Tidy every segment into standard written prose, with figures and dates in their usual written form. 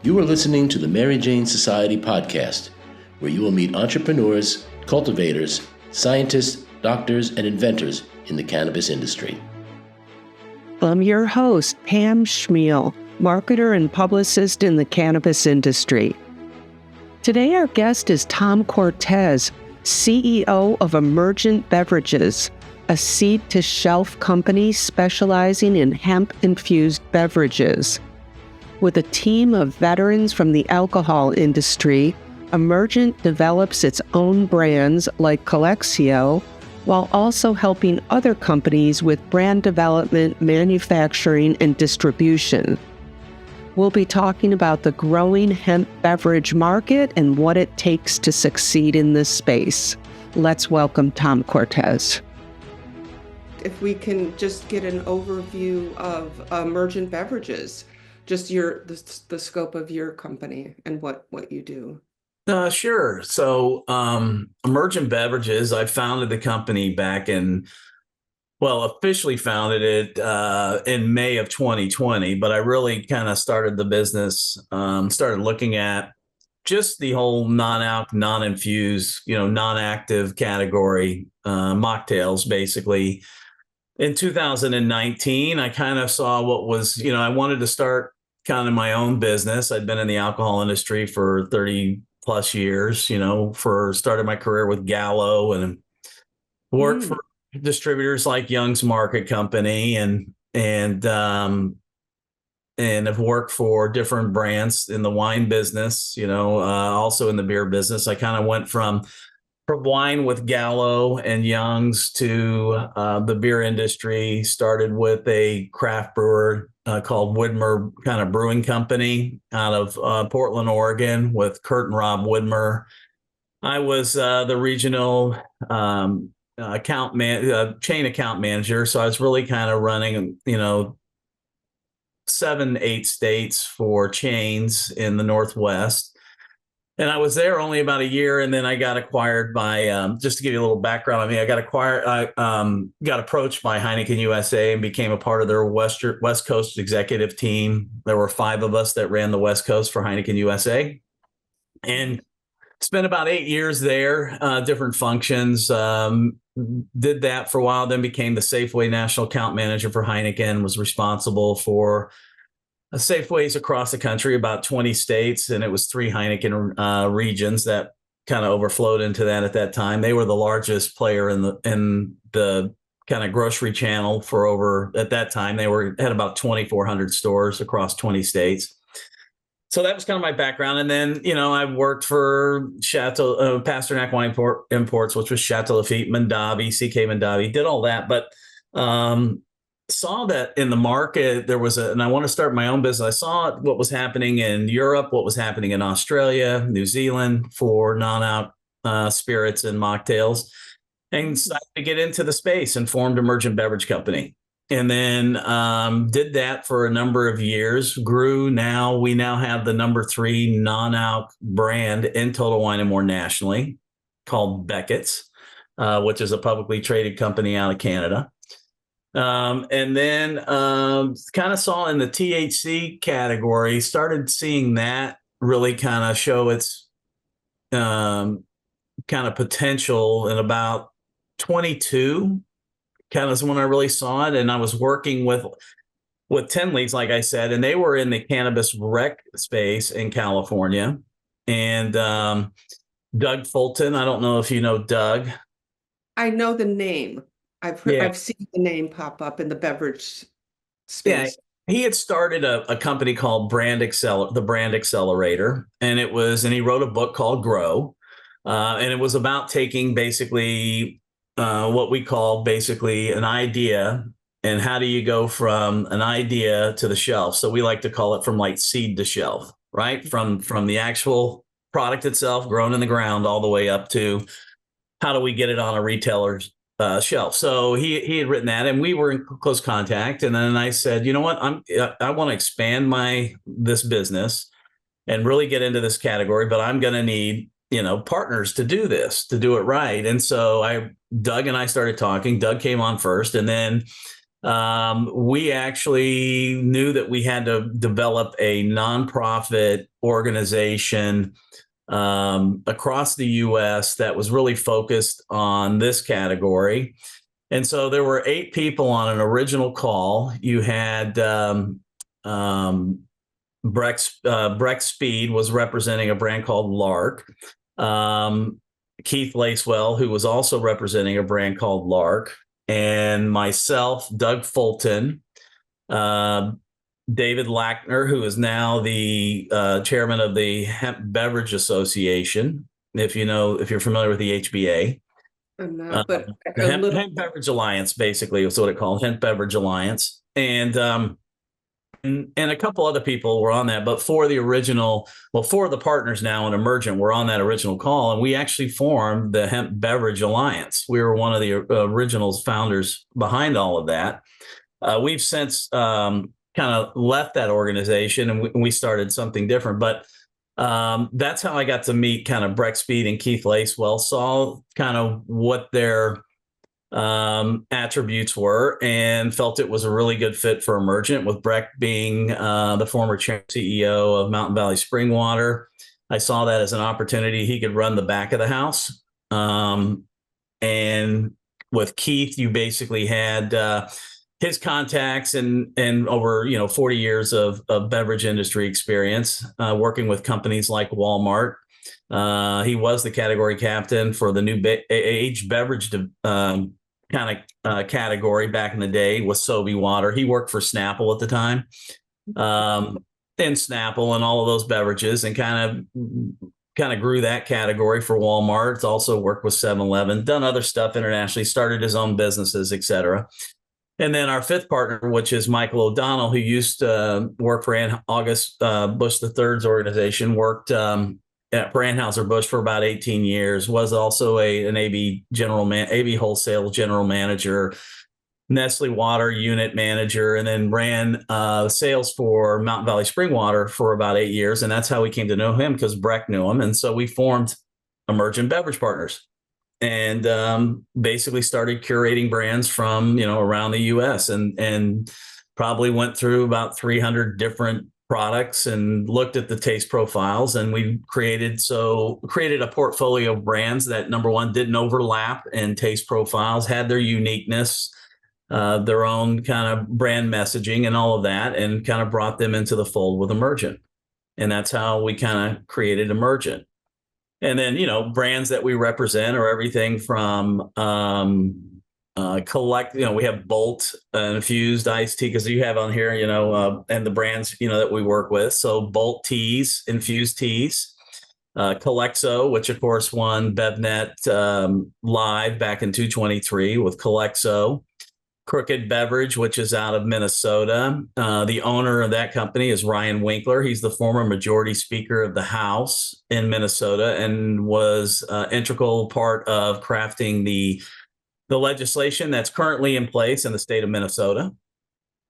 You are listening to the Mary Jane Society podcast, where you will meet entrepreneurs, cultivators, scientists, doctors, and inventors in the cannabis industry. I'm your host, Pam Schmiel, marketer and publicist in the cannabis industry. Today, our guest is Tom Cortez, CEO of Emergent Beverages, a seed-to-shelf company specializing in hemp-infused beverages. With a team of veterans from the alcohol industry, Emergent develops its own brands like Calexio, while also helping other companies with brand development, manufacturing, and distribution. We'll be talking about the growing hemp beverage market and what it takes to succeed in this space. Let's welcome Tom Cortez. If we can just get an overview of Emergent Beverages, just the scope of your company and what you do. Sure. So Emergent Beverages, I founded the company officially founded it in May of 2020, but I really kind of started the business, started looking at just the whole non-alc, non-infused, non-active category, mocktails, basically. In 2019, I kind of saw what was, I wanted to start kind of my own business. I'd been in the alcohol industry for 30 plus years, started my career with Gallo and worked for distributors like Young's Market Company and have worked for different brands in the wine business, also in the beer business. I kind of went from wine with Gallo and Young's to the beer industry, started with a craft brewer called Widmer kind of brewing company out of Portland, Oregon with Kurt and Rob Widmer. I was the regional chain account manager. So I was really kind of running, 7-8 states for chains in the Northwest. And I was there only about a year, and then I got acquired by, just to give you a little background on me, I got approached by Heineken USA and became a part of their West Coast executive team. There were 5 of us that ran the West Coast for Heineken USA. And spent about 8 years there, different functions, did that for a while, then became the Safeway National Account Manager for Heineken, was responsible for Safeways across the country, about 20 states, and it was 3 Heineken regions that kind of overflowed into that at that time. They were the largest player in the kind of grocery channel at that time. They had about 2,400 stores across 20 states. So that was kind of my background. And then, I worked for Chateau Pasternak Wine Imports, which was Chateau Lafite, Mondavi, CK Mondavi, did all that. But saw that in the market, and I want to start my own business. I saw what was happening in Europe, what was happening in Australia, New Zealand for non-alc spirits and mocktails, and decided to get into the space and formed Emergent Beverage Company. And then did that for a number of years, grew. We now have the number 3 non-alc brand in Total Wine & More nationally called Beckett's, which is a publicly traded company out of Canada. And then kind of saw in the THC category, started seeing that really kind of show its kind of potential in about 22, kind of is when I really saw it. And I was working with 10 Leagues, like I said, and they were in the cannabis rec space in California. And Doug Fulton, I don't know if you know Doug. I know the name. I've seen the name pop up in the beverage space. Yeah, he had started a company called the Brand Accelerator, and he wrote a book called Grow, and it was about taking basically what we call basically an idea, and how do you go from an idea to the shelf? So we like to call it from like seed to shelf, right? From the actual product itself, grown in the ground, all the way up to how do we get it on a retailer's shelf. So he had written that, and we were in close contact. And then I said, you know what, I want to expand this business and really get into this category, but I'm going to need partners to do it right. And so Doug and I started talking. Doug came on first, and then We actually knew that we had to develop a nonprofit organization across the U.S. that was really focused on this category. And so there were 8 people on an original call. You had Breck Speed was representing a brand called Lark. Keith Lacewell, who was also representing a brand called Lark, and myself, Doug Fulton, David Lackner, who is now the chairman of the Hemp Beverage Association. If you're familiar with the HBA. I'm not, but the Hemp Beverage Alliance, basically, is what it called, Hemp Beverage Alliance. And a couple other people were on that, but four of the partners now in Emergent were on that original call, and we actually formed the Hemp Beverage Alliance. We were one of the original founders behind all of that. We've since kind of left that organization, and we started something different, but that's how I got to meet kind of Breck Speed and Keith Lacewell, saw kind of what their attributes were, and felt it was a really good fit for Emergent, with Breck being the former CEO of Mountain Valley Spring Water. I saw that as an opportunity. He could run the back of the house. And with Keith, you basically had his contacts and over 40 years of beverage industry experience, working with companies like Walmart. He was the category captain for the new age beverage category back in the day with Sobe Water. He worked for Snapple at the time, and Snapple and all of those beverages, and kind of grew that category for Walmart. It's also worked with 7-Eleven, done other stuff internationally, started his own businesses, etc. And then our fifth partner, which is Michael O'Donnell, who used to work for August Bush III's organization, worked at Anheuser-Busch for about 18 years, was also an AB wholesale general manager, Nestle Water unit manager, and then ran sales for Mountain Valley Spring Water for about 8 years. And that's how we came to know him, because Breck knew him. And so we formed Emergent Beverage Partners, and basically started curating brands from around the U.S. and probably went through about 300 different products and looked at the taste profiles, and we created a portfolio of brands that, number one, didn't overlap in taste profiles, had their uniqueness, their own kind of brand messaging and all of that, and kind of brought them into the fold with Emergent. And that's how we kind of created Emergent. And then, brands that we represent are everything from we have Bolt infused iced tea, because you have on here, and the brands, that we work with. So Bolt teas, infused teas, Calexio, which of course won BevNet Live back in 2023 with Calexio. Crooked Beverage, which is out of Minnesota. The owner of that company is Ryan Winkler. He's the former majority speaker of the House in Minnesota, and was an integral part of crafting the legislation that's currently in place in the state of Minnesota.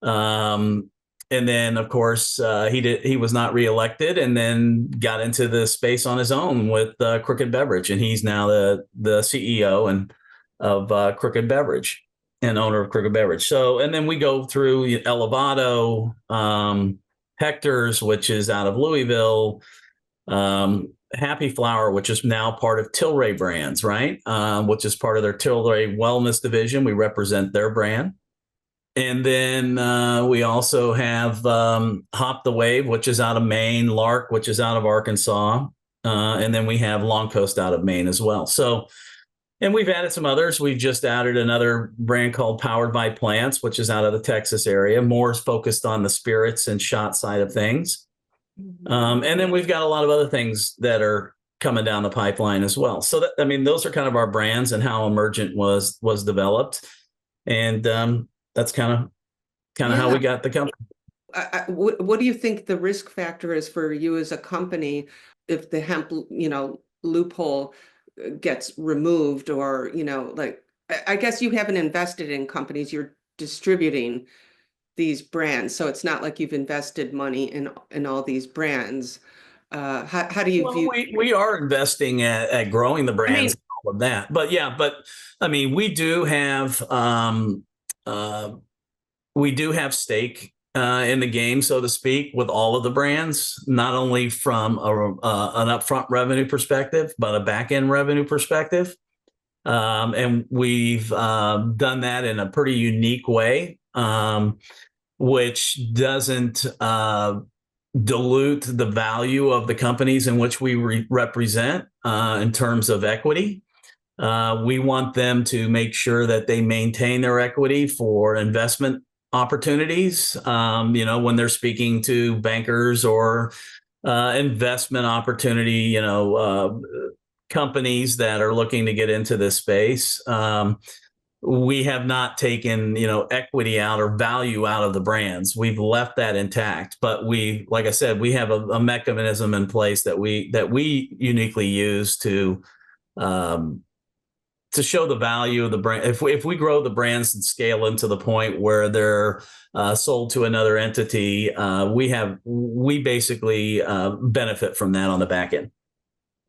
And then, of course, he was not reelected, and then got into the space on his own with Crooked Beverage, and he's now the CEO of Crooked Beverage, and owner of Crooked Beverage. So, and then we go through Elevado, Hector's, which is out of Louisville, Happy Flower, which is now part of Tilray Brands, right? Which is part of their Tilray Wellness division. We represent their brand. And then we also have Hop the Wave, which is out of Maine, Lark, which is out of Arkansas. And then we have Long Coast out of Maine as well. So, and we've added some others. We've just added another brand called Powered by Plants, which is out of the Texas area, more focused on the spirits and shot side of things. And then we've got a lot of other things that are coming down the pipeline as well. So those are kind of our brands and how Emergent was developed. And that's kind of how we got the company. What do you think the risk factor is for you as a company if the hemp, loophole gets removed, or, I guess you haven't invested in companies, you're distributing these brands. So it's not like you've invested money in all these brands. How do you view? We are investing at growing the brands, all of that. But we do have we do have stake in the game, so to speak, with all of the brands, not only from an upfront revenue perspective, but a back end revenue perspective. And we've done that in a pretty unique way, which doesn't dilute the value of the companies in which we represent in terms of equity. We want them to make sure that they maintain their equity for investment opportunities, when they're speaking to bankers or investment opportunity, companies that are looking to get into this space. We have not taken, equity out or value out of the brands. We've left that intact, but like I said, we have a mechanism in place that we uniquely use to show the value of the brand. If we grow the brands and scale them to the point where they're sold to another entity, we basically benefit from that on the back end.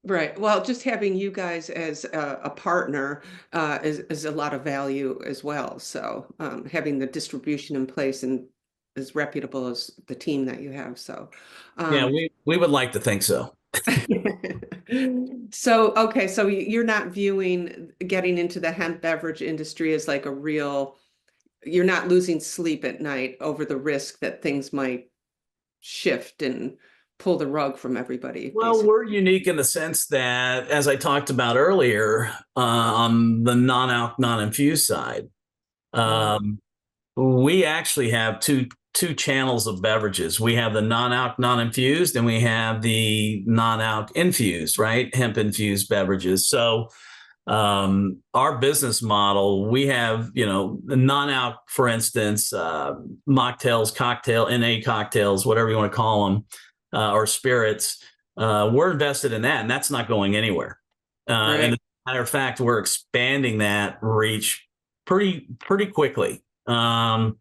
Right. Well, just having you guys as a partner is a lot of value as well. So having the distribution in place and as reputable as the team that you have. So yeah, we would like to think so. Okay, so you're not viewing getting into the hemp beverage industry as like you're not losing sleep at night over the risk that things might shift and pull the rug from everybody. Well, basically. we're unique in the sense that, as I talked about earlier, on the non-alc, non-infused side, we actually have two channels of beverages. We have the non-alc, non-infused, and we have the non-alc infused, right? Hemp-infused beverages. So our business model, we have, the non-alc, for instance, mocktails, NA cocktails, whatever you want to call them, or spirits. We're invested in that, and that's not going anywhere. Right. And as a matter of fact, we're expanding that reach pretty quickly. We are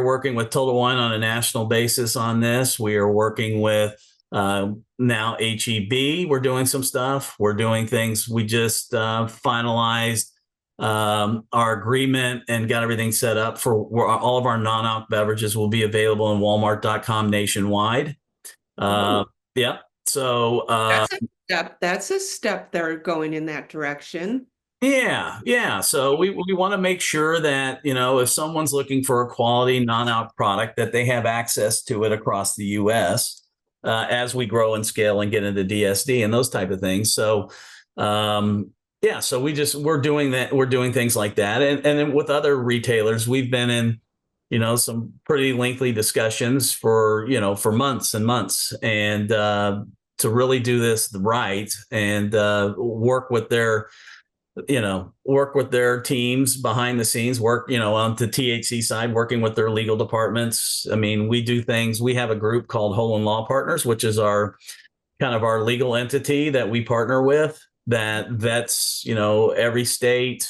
working with Total Wine on a national basis on this. We are working with now HEB. We're doing some stuff. We're doing things. We just finalized our agreement and got everything set up for where all of our non-alc beverages will be available on Walmart.com nationwide. Yeah. So that's a step they're going in that direction. Yeah. So we want to make sure that, if someone's looking for a quality non-alc product, that they have access to it across the U.S. As we grow and scale and get into DSD and those type of things. So, so we're doing that. We're doing things like that. And then with other retailers, we've been in, some pretty lengthy discussions for months and months, and to really do this right and work with their teams behind the scenes, on the THC side, working with their legal departments. I mean, we do things. We have a group called Whole Law Partners, which is our legal entity that we partner with that vets, every state,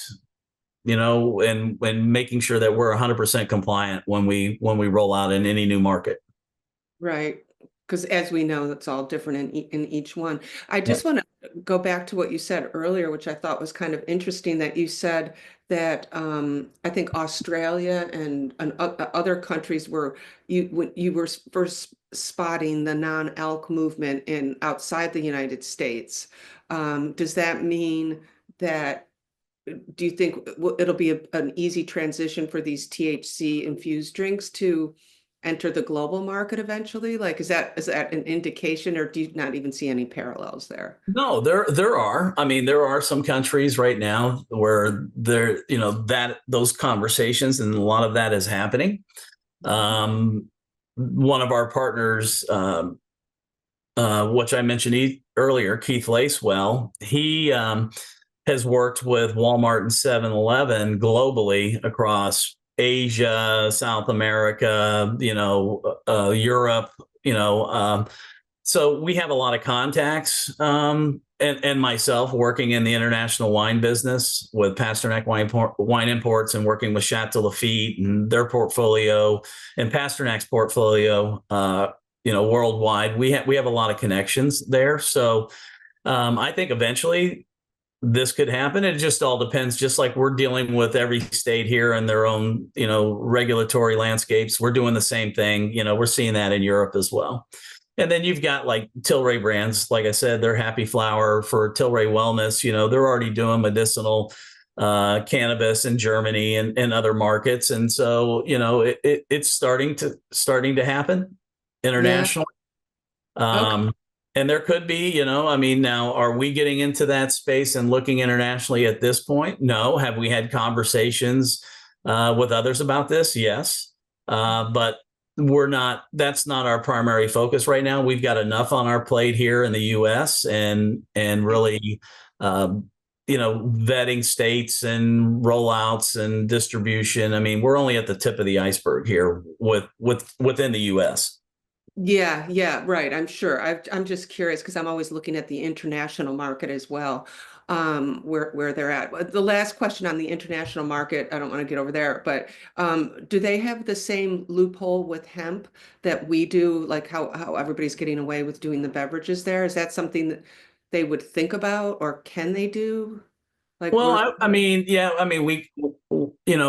and making sure that we're 100% compliant when we roll out in any new market. Right. Because as we know, it's all different in each one. I just want to go back to what you said earlier, which I thought was kind of interesting, that you said that I think Australia and other countries when you were first spotting the non-alc movement outside the United States. Does that mean that, do you think it'll be an easy transition for these THC infused drinks to enter the global market eventually? Like, is that an indication, or do you not even see any parallels there? No, there are. I mean, there are some countries right now where those conversations and a lot of that is happening. One of our partners, which I mentioned earlier, Keith Lacewell, he has worked with Walmart and 7-Eleven globally across Asia, South America, Europe, so we have a lot of contacts, and myself working in the international wine business with Pasternak Wine Imports and working with Chateau Lafite and their portfolio and Pasternak's portfolio, worldwide. We have a lot of connections there. So I think eventually this could happen. It just all depends. Just like we're dealing with every state here and their own, regulatory landscapes. We're doing the same thing. We're seeing that in Europe as well. And then you've got like Tilray brands. Like I said, they're Happy Flower for Tilray Wellness. They're already doing medicinal cannabis in Germany and other markets. And so, it's starting to happen internationally. Yeah. Okay. And there could be, now, are we getting into that space and looking internationally at this point? No. Have we had conversations with others about this? Yes. But that's not our primary focus right now. We've got enough on our plate here in the US and really, vetting states and rollouts and distribution. I mean, we're only at the tip of the iceberg here within the US. Yeah, right. I'm sure. I'm just curious because I'm always looking at the international market as well, where they're at. The last question on the international market, I don't want to get over there, but do they have the same loophole with hemp that we do, like how everybody's getting away with doing the beverages there? Is that something that they would think about, or can they do? Like, well,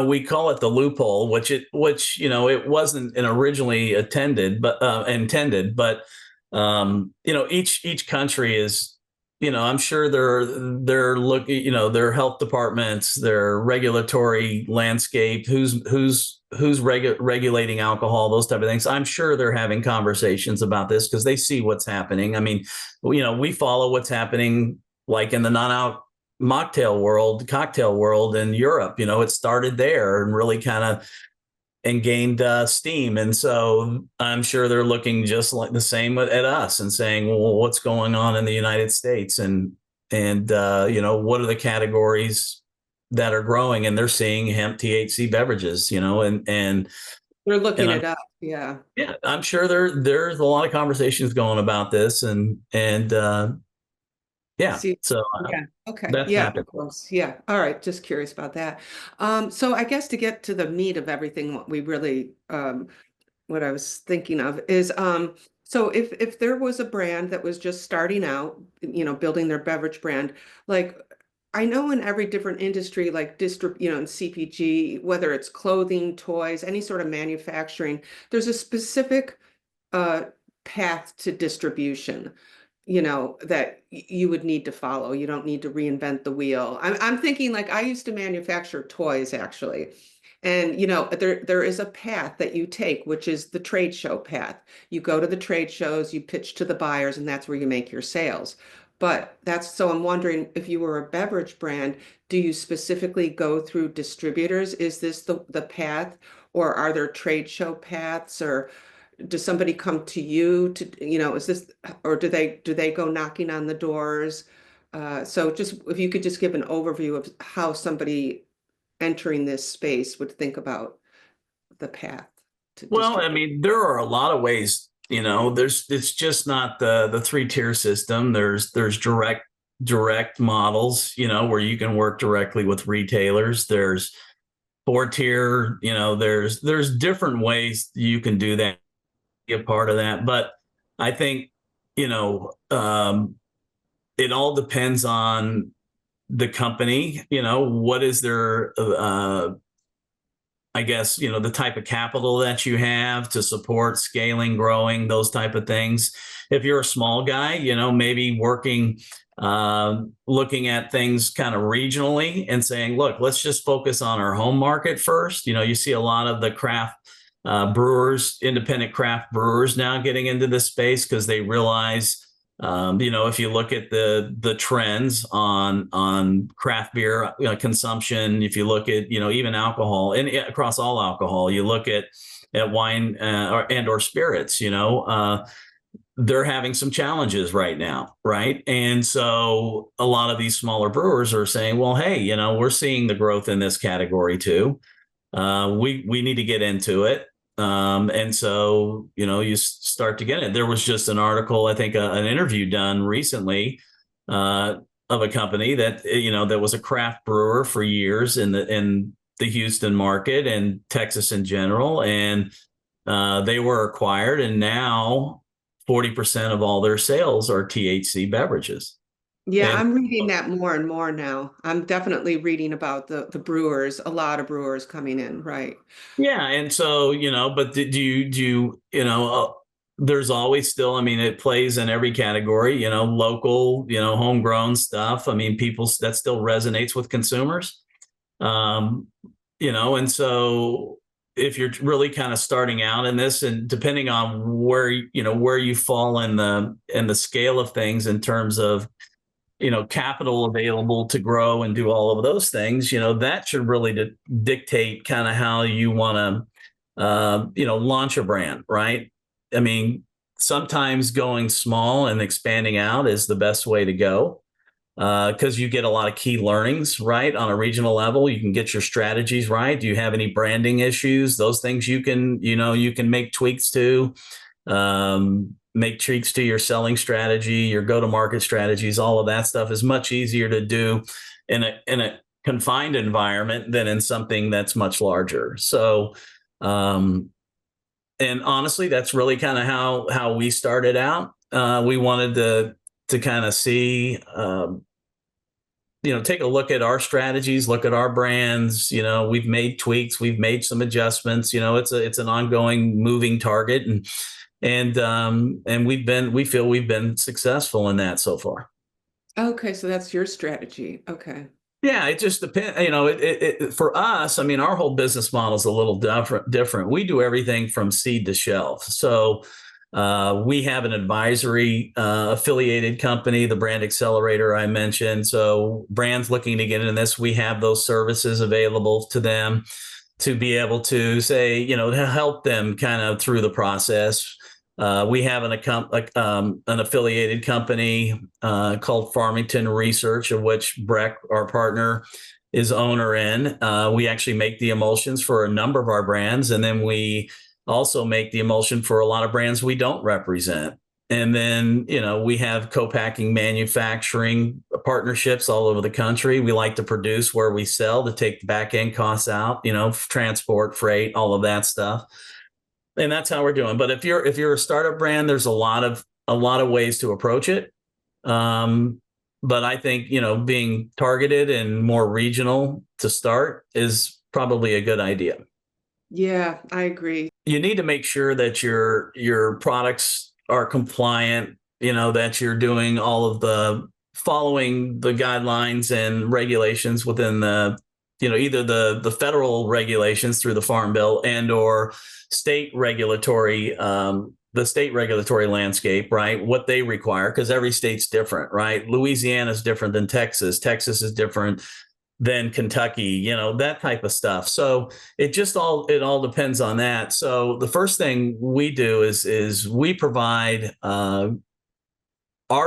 we call it the loophole, which it wasn't originally intended, but each country is, I'm sure they're looking, their health departments, their regulatory landscape, who's regulating alcohol, those type of things. I'm sure they're having conversations about this because they see what's happening. I mean, we follow what's happening like in the non-alc cocktail world in Europe. It started there and really kind of gained steam. And so I'm sure they're looking just like the same at us and saying, well, what's going on in the United States? And what are the categories that are growing? And they're seeing hemp THC beverages, and they're looking it up. Yeah. Yeah. I'm sure there's a lot of conversations going about this yeah. Yeah. Okay. Yeah. Of course. Yeah. All right. Just curious about that. So I guess to get to the meat of everything, what we really, what I was thinking of is, so if there was a brand that was just starting out, building their beverage brand, like I know in every different industry, like in CPG, whether it's clothing, toys, any sort of manufacturing, there's a specific path to distribution, that you would need to follow. You don't need to reinvent the wheel. I'm thinking like I used to manufacture toys actually. And there is a path that you take, which is the trade show path. You go to the trade shows, you pitch to the buyers, and that's where you make your sales. But so I'm wondering if you were a beverage brand, do you specifically go through distributors? Is this the path, or are there trade show paths, or does somebody come to you to, is this, or do they go knocking on the doors? So just if you could just give an overview of how somebody entering this space would think about the path to I mean, there are a lot of ways, it's just not the 3-tier system. There's direct models, where you can work directly with retailers. There's 4-tier, there's different ways you can do that, be a part of that. But I think, it all depends on the company, what is their, I guess, the type of capital that you have to support scaling, growing, those type of things. If you're a small guy, maybe working, looking at things kind of regionally and saying, look, let's just focus on our home market first. You see a lot of the craft brewers, independent craft brewers now getting into this space because they realize, if you look at the trends on craft beer consumption, if you look at, even alcohol and across all alcohol, you look at wine or spirits, they're having some challenges right now. Right. And so a lot of these smaller brewers are saying, well, hey, we're seeing the growth in this category too. We need to get into it. And so, you start to get it. There was just an article, I think an interview done recently of a company that, that was a craft brewer for years in the Houston market and Texas in general. And they were acquired, and now 40% of all their sales are THC beverages. Yeah, And I'm reading that more and more now. I'm definitely reading about the brewers, a lot of brewers coming in, right? yeah, and so, but there's always still, I mean, it plays in every category, local, homegrown stuff. I mean, people, that still resonates with consumers. Um, and so if you're really kind of starting out in this, and depending on where you fall in the scale of things in terms of capital available to grow and do all of those things, that should really dictate kind of how you want to launch a brand, right? I mean, sometimes going small and expanding out is the best way to go, because you get a lot of key learnings, right? On a regional level, you can get your strategies right. Do you have any branding issues? Those things you can make tweaks to, make tweaks to your selling strategy, your go-to-market strategies. All of that stuff is much easier to do in a confined environment than in something that's much larger. So, and honestly, that's really kind of how we started out. We wanted to kind of see, take a look at our strategies, look at our brands. We've made tweaks, we've made some adjustments. It's an ongoing moving target, and we feel we've been successful in that so far. Okay, so that's your strategy. Okay. Yeah, it just depends. For us, I mean, our whole business model is a little different. We do everything from seed to shelf. So we have an advisory affiliated company, the Brand Accelerator I mentioned. So brands looking to get into this, we have those services available to them to be able to say, to help them kind of through the process. We have an affiliated company called Farmington Research, of which Breck, our partner, is owner in. We actually make the emulsions for a number of our brands, and then we also make the emulsion for a lot of brands we don't represent. And then, we have co-packing manufacturing partnerships all over the country. We like to produce where we sell to take the back end costs out, transport, freight, all of that stuff. And that's how we're doing. But if you're a startup brand, there's a lot of ways to approach it. But I think, being targeted and more regional to start is probably a good idea. Yeah, I agree. You need to make sure that your products are compliant, that you're doing all of the following the guidelines and regulations within the, either the federal regulations through the Farm Bill and or state regulatory, the state regulatory landscape, right? What they require, because every state's different, right? Louisiana is different than Texas. Texas is different than Kentucky, that type of stuff. So it all depends on that. So the first thing we do is we provide our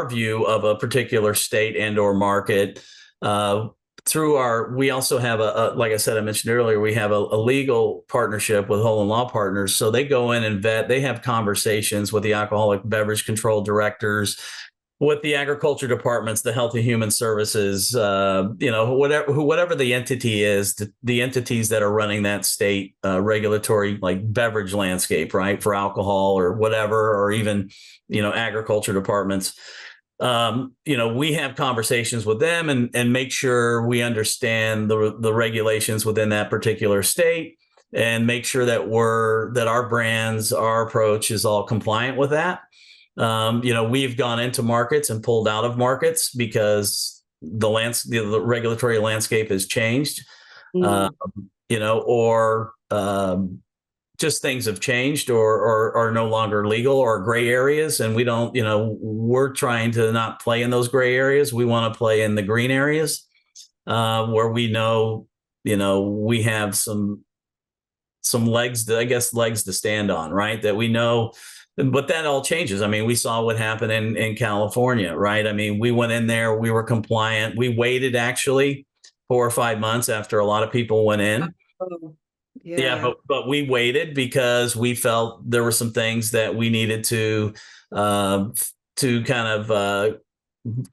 view of a particular state and or market we also have like I said, I mentioned earlier, we have a legal partnership with Whole and Law Partners. So they go in and they have conversations with the alcoholic beverage control directors, with the agriculture departments, the health and human services, whatever the entity is, the entities that are running that state regulatory, like beverage landscape, right, for alcohol or whatever, or even, agriculture departments. We have conversations with them and make sure we understand the regulations within that particular state, and make sure that our brands, our approach is all compliant with that. We've gone into markets and pulled out of markets because the regulatory landscape has changed, or just things have changed or are no longer legal, or gray areas. And we're trying to not play in those gray areas. We want to play in the green areas, where we know, we have some legs to stand on, right? That we know. But that all changes. I mean, we saw what happened in California, right? I mean, we went in there, we were compliant. We waited actually 4 or 5 months after a lot of people went in. Oh, Yeah, but we waited because we felt there were some things that we needed to kind of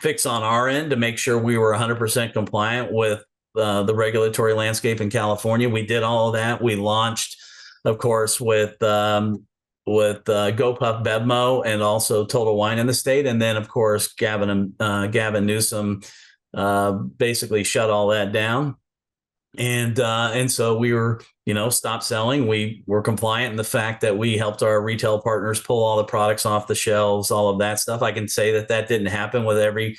fix on our end to make sure we were 100% compliant with the regulatory landscape in California. We did all of that. We launched, of course, with GoPuff Bevmo and also Total Wine in the state. And then, of course, Gavin Newsom basically shut all that down. And so we were, stopped selling. We were compliant in the fact that we helped our retail partners pull all the products off the shelves, all of that stuff. I can say that didn't happen with every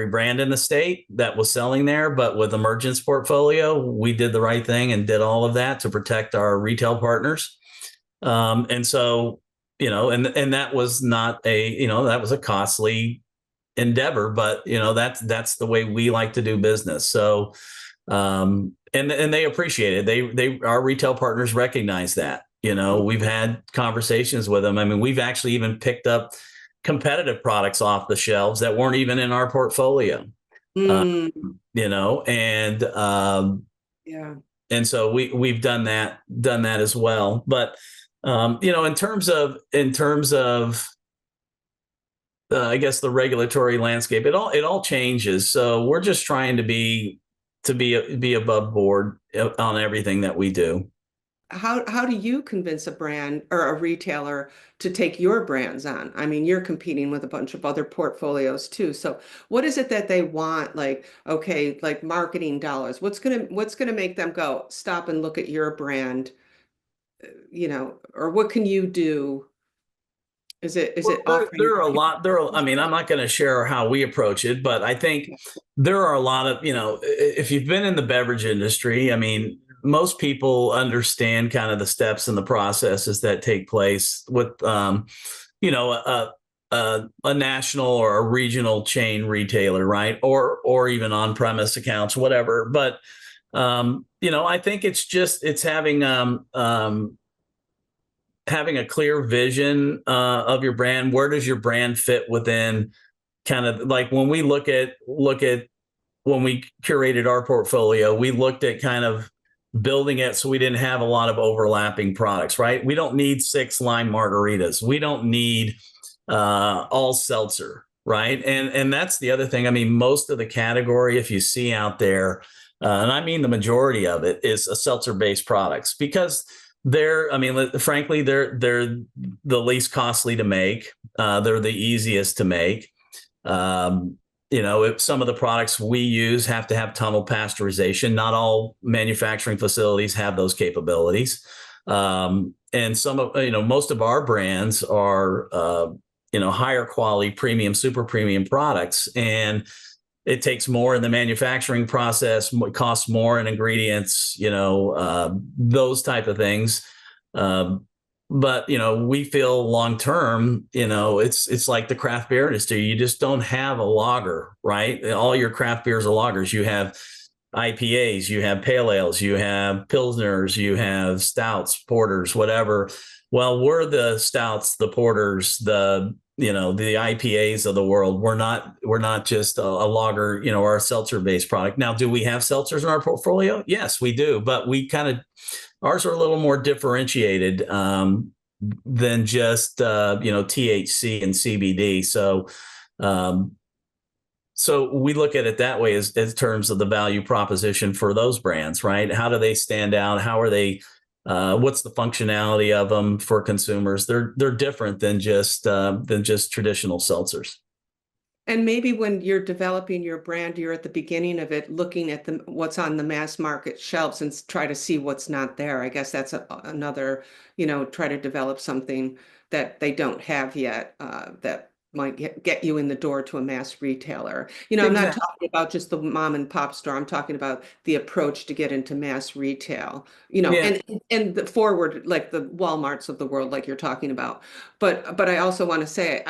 brand in the state that was selling there, but with Emergent's portfolio, we did the right thing and did all of that to protect our retail partners. And so, and that was not that was a costly endeavor, but that's the way we like to do business. So, and they appreciate it. Our retail partners recognize that. We've had conversations with them. I mean, we've actually even picked up competitive products off the shelves that weren't even in our portfolio. Mm. Yeah. And so we've done that as well. But in terms of I guess the regulatory landscape, it all changes. So we're just trying to be above board on everything that we do. How do you convince a brand or a retailer to take your brands on? I mean, you're competing with a bunch of other portfolios too. So what is it that they want? Like, okay, like marketing dollars. What's gonna make them go stop and look at your brand? Or what can you do? Is it offering? There are a lot. I mean, I'm not going to share how we approach it, but I think there are a lot of, if you've been in the beverage industry, I mean, most people understand kind of the steps and the processes that take place with, a national or a regional chain retailer, right? Or even on-premise accounts, whatever. But, I think it's having a clear vision of your brand. Where does your brand fit within kind of like when we look at when we curated our portfolio, we looked at kind of building it so we didn't have a lot of overlapping products, right? We don't need 6 lime margaritas. We don't need all seltzer, right? And that's the other thing. I mean, most of the category, if you see out there, and I mean the majority of it, is a seltzer-based products because frankly, they're the least costly to make. They're the easiest to make. If some of the products we use have to have tunnel pasteurization, not all manufacturing facilities have those capabilities. And most of our brands are, higher quality, premium, super premium products. And it takes more in the manufacturing process, costs more in ingredients, those type of things. But we feel long term, it's like the craft beer industry. You just don't have a lager, right? All your craft beers are lagers. You have IPAs, you have pale ales, you have pilsners, you have stouts, porters, whatever. Well, we're the stouts, the porters, the IPAs of the world. We're not just a lager, or a seltzer-based product. Now, do we have seltzers in our portfolio? Yes, we do. But ours are a little more differentiated than just THC and CBD. So we look at it that way as terms of the value proposition for those brands, right? How do they stand out? How are they? What's the functionality of them for consumers? They're different than just traditional seltzers. And maybe when you're developing your brand, you're at the beginning of it, looking at what's on the mass market shelves and try to see what's not there. I guess that's another, try to develop something that they don't have yet that might get you in the door to a mass retailer. I'm not talking about just the mom and pop store. I'm talking about the approach to get into mass retail, and the forward, like the Walmarts of the world, like you're talking about. But I also want to say,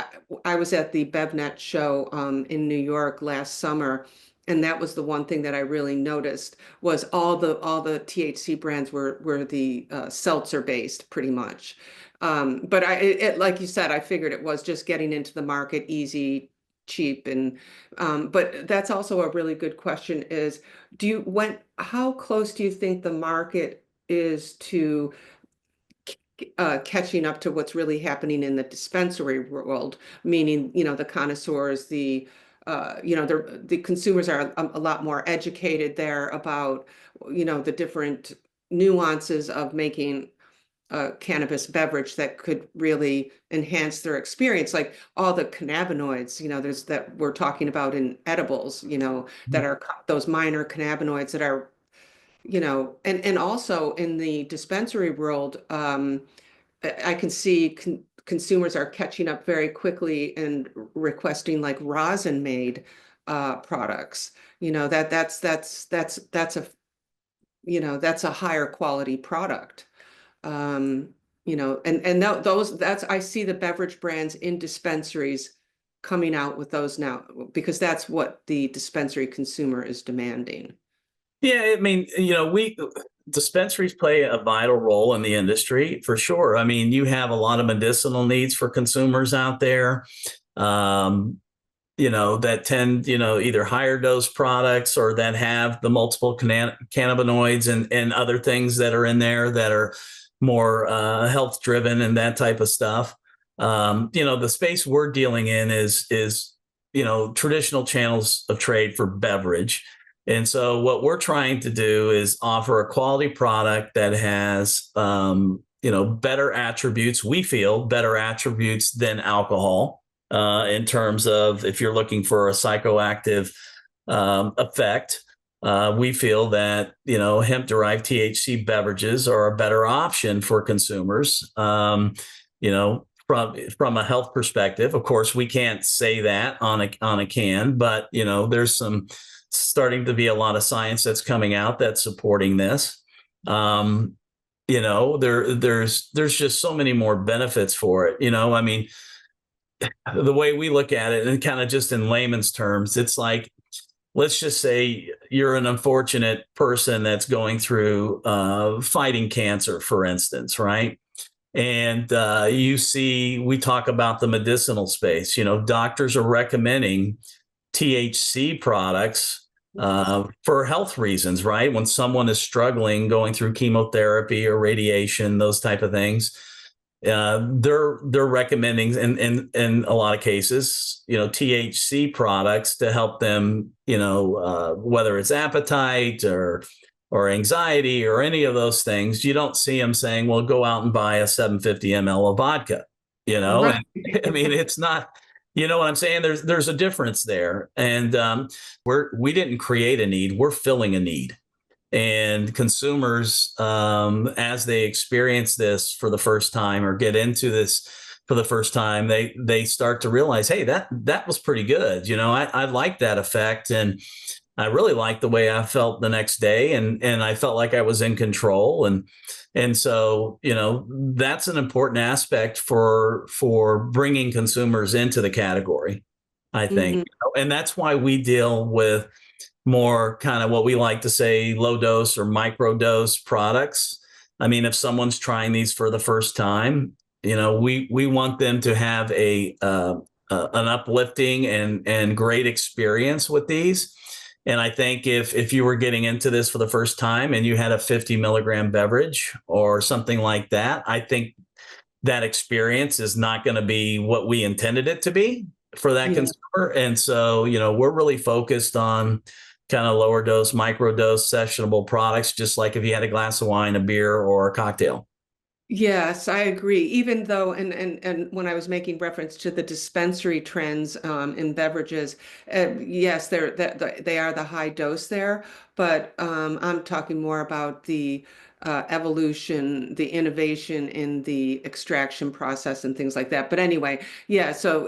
I was at the BevNet show in New York last summer. And that was the one thing that I really noticed was all the THC brands were the seltzer based pretty much. But like you said, I figured it was just getting into the market easy, cheap, and but that's also a really good question is how close do you think the market is to catching up to what's really happening in the dispensary world, meaning, the connoisseurs, the consumers are a lot more educated there about, the different nuances of making cannabis beverage that could really enhance their experience, like all the cannabinoids, there's that we're talking about in edibles, that are those minor cannabinoids that are, and also in the dispensary world, I can see consumers are catching up very quickly and requesting like rosin made products. That's a higher quality product. That's I see the beverage brands in dispensaries coming out with those now because that's what the dispensary consumer is demanding. Yeah, I mean, we dispensaries play a vital role in the industry for sure. I mean, you have a lot of medicinal needs for consumers out there. That tend, either higher dose products or that have the multiple cannabinoids and other things that are in there that are more health driven and that type of stuff. The space we're dealing in is traditional channels of trade for beverage. And so what we're trying to do is offer a quality product that has, better attributes, we feel better attributes than alcohol in terms of if you're looking for a psychoactive effect. We feel that, hemp-derived THC beverages are a better option for consumers, from a health perspective. Of course, we can't say that on a can, but, there's starting to be a lot of science that's coming out that's supporting this. There's just so many more benefits for it. I mean, the way we look at it, and kind of just in layman's terms, it's like, let's just say you're an unfortunate person that's going through fighting cancer, for instance, right? And we talk about the medicinal space. Doctors are recommending THC products for health reasons, right? When someone is struggling, going through chemotherapy or radiation, those type of things, they're recommending, in a lot of cases, THC products to help them, whether it's appetite or anxiety or any of those things. You don't see them saying, well, go out and buy a 750 ml of vodka, Right. And, I mean, it's not, you know what I'm saying? There's a difference there. And we didn't create a need, we're filling a need. And consumers, as they experience this for the first time or get into this for the first time, they start to realize, hey, that was pretty good. I like that effect. And I really liked the way I felt the next day. And I felt like I was in control. And so, that's an important aspect for bringing consumers into the category, I think. Mm-hmm. And that's why we deal with more kind of what we like to say low dose or micro dose products. I mean, if someone's trying these for the first time, we want them to have an uplifting and great experience with these. And I think if you were getting into this for the first time and you had a 50 milligram beverage or something like that, I think that experience is not going to be what we intended it to be for that consumer. And so, we're really focused on kind of lower dose, micro dose, sessionable products, just like if you had a glass of wine, a beer, or a cocktail. Yes, I agree. Even though, and when I was making reference to the dispensary trends in beverages, yes, they are the high dose there, but I'm talking more about the evolution, the innovation in the extraction process and things like that. But anyway, yeah. So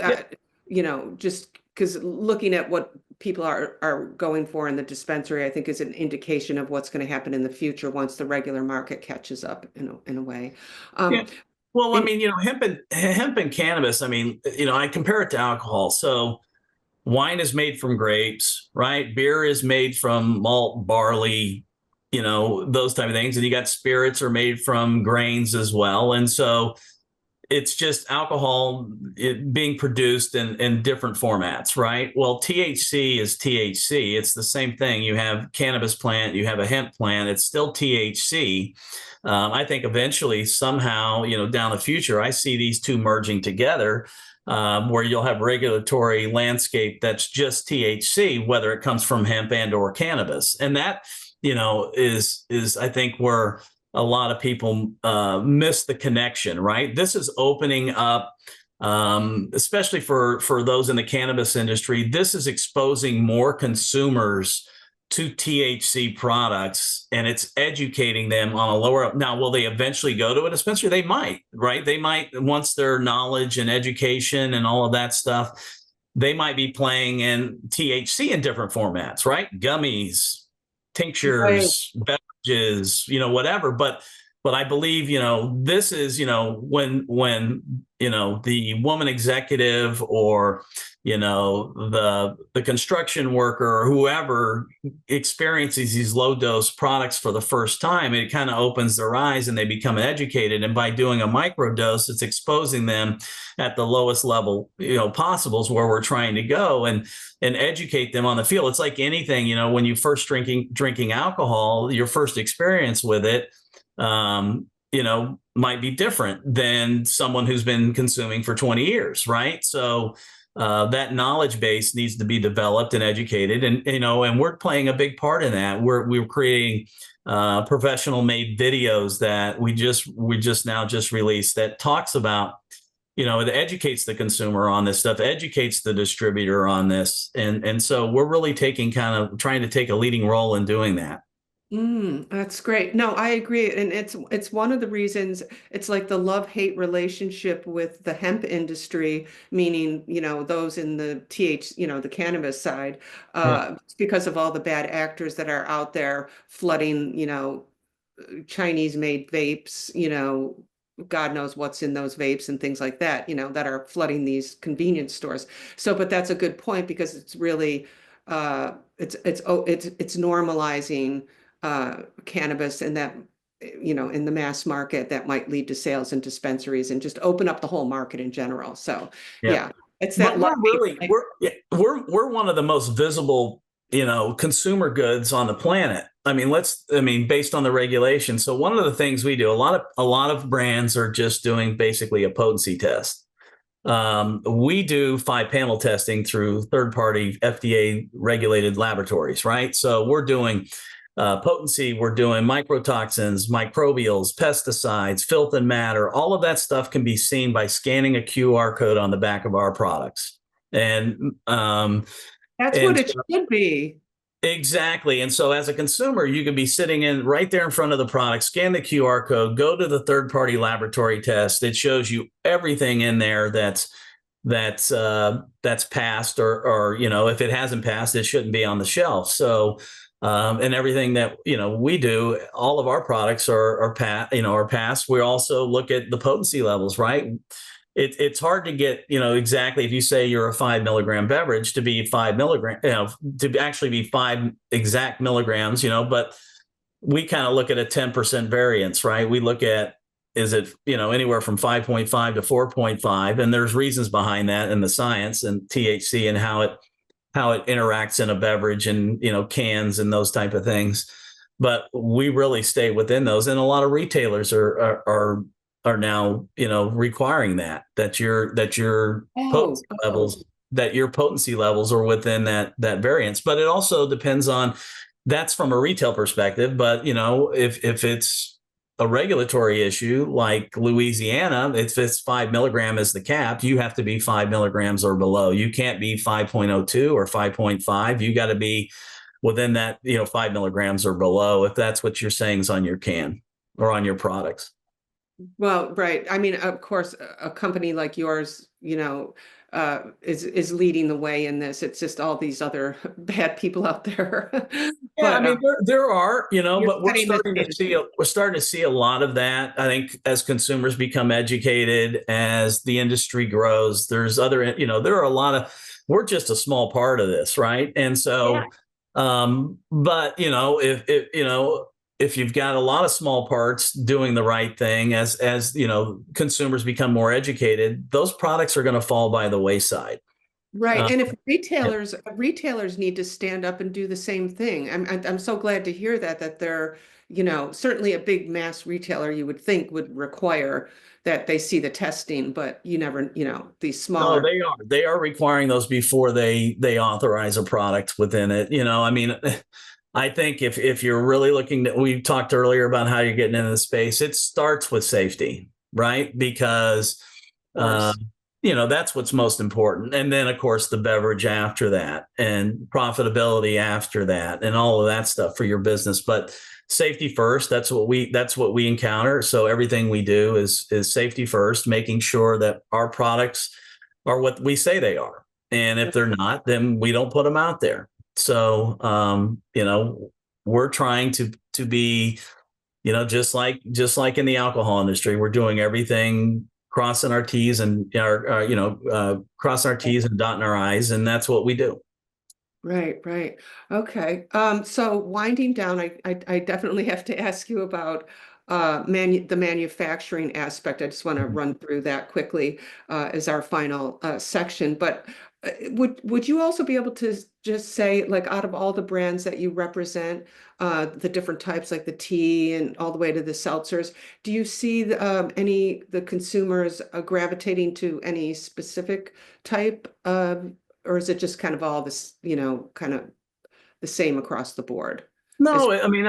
just because looking at what people are going for in the dispensary, I think is an indication of what's going to happen in the future once the regular market catches up in a way. Yeah. Well, I mean, hemp and cannabis, I mean, I compare it to alcohol. So wine is made from grapes, right? Beer is made from malt, barley, those type of things. And you got spirits are made from grains as well. And so it's just alcohol being produced in different formats, right? Well, THC is THC. It's the same thing. You have cannabis plant, you have a hemp plant. It's still THC. I think eventually, somehow, down the future, I see these two merging together, where you'll have regulatory landscape that's just THC, whether it comes from hemp and or cannabis, and that is I think where a lot of people miss the connection, right? This is opening up, especially for those in the cannabis industry. This is exposing more consumers to THC products, and it's educating them on a lower. Now, will they eventually go to a dispensary? They might, right? They might, once their knowledge and education and all of that stuff, they might be playing in THC in different formats, right? Gummies, Right. tinctures, beverages, whatever. But I believe, this is, when the woman executive, or the construction worker or whoever experiences these low dose products for the first time, it kind of opens their eyes and they become educated. And by doing a micro dose, it's exposing them at the lowest level possible, is where we're trying to go, and educate them on the field. It's like anything, when you first drinking alcohol, your first experience with it might be different than someone who's been consuming for 20 years, right? So that knowledge base needs to be developed and educated, and we're playing a big part in that. We're creating professional made videos that we just released, that talks about, it educates the consumer on this stuff, educates the distributor on this, and so we're really trying to take a leading role in doing that. That's great. No, I agree. And it's one of the reasons. It's like the love-hate relationship with the hemp industry, meaning, those in the the cannabis side, Yeah. it's because of all the bad actors that are out there flooding, Chinese made vapes, God knows what's in those vapes and things like that, that are flooding these convenience stores. So, but that's a good point, because it's really, it's normalizing cannabis, and that, in the mass market, that might lead to sales in dispensaries and just open up the whole market in general. So Yeah. yeah, it's that But love. we're one of the most visible, consumer goods on the planet. I mean, based on the regulation. So one of the things we do, a lot of brands are just doing basically a potency test. We do 5-panel testing through third-party FDA regulated laboratories, right? So we're doing potency, we're doing microtoxins, microbials, pesticides, filth and matter. All of that stuff can be seen by scanning a QR code on the back of our products. And That's what and it should be. exactly. And so as a consumer, you could be sitting right there in front of the product, scan the QR code, go to the third-party laboratory test. It shows you everything in there that's passed, or if it hasn't passed, it shouldn't be on the shelf. So and everything that we do, all of our products are passed. We also look at the potency levels, right? It's hard to get exactly, if you say you're a 5 milligram beverage, to be 5 milligram, to actually be 5 exact milligrams, but we kind of look at a 10% variance, right? We look at, is it anywhere from 5.5 to 4.5, and there's reasons behind that in the science and THC and how it interacts in a beverage, and cans and those type of things. But we really stay within those, and a lot of retailers are now requiring that your Oh, potency levels are within that variance. But it also depends on, that's from a retail perspective. But if it's a regulatory issue like Louisiana, if it's 5 milligram is the cap, you have to be 5 milligrams or below. You can't be 5.02 or 5.5. You got to be within that, 5 milligrams or below, if that's what you're saying is on your can or on your products. well, right. I mean, of course, a company like yours, is leading the way in this. It's just all these other bad people out there. Yeah, I But mean there are, you're but setting the we're starting to see a lot of that. I think as consumers become educated, as the industry grows, there's other, there are a lot of, we're just a small part of this, right? And Yeah. so, but if you've got a lot of small parts doing the right thing, as consumers become more educated, those products are going to fall by the wayside. Right. Uh, And if retailers need to stand up and do the same thing. I'm so glad to hear that they're, certainly a big mass retailer, you would think, would require that they see the testing, but you never, these No, smaller. they are requiring those before they authorize a product within it. I mean, I think if you're really looking to, we talked earlier about how you're getting into the space, it starts with safety, right? Because Of uh, course. that's what's most important. And then of course the beverage after that and profitability after that and all of that stuff for your business. But safety first, that's what we encounter. So everything we do is safety first, making sure that our products are what we say they are. And if they're not, then we don't put them out there. So we're trying to be, just like in the alcohol industry, we're doing everything crossing our T's and crossing our T's and dotting our I's, and that's what we do. Right, right. Okay. So winding down, I definitely have to ask you about the manufacturing aspect. I just want to Mhm. run through that quickly as our final section. But would you also be able to just say, like, out of all the brands that you represent, the different types, like the tea and all the way to the seltzers, do you see the consumers gravitating to any specific type or is it just kind of all this, kind of the same across the board? As No, I mean,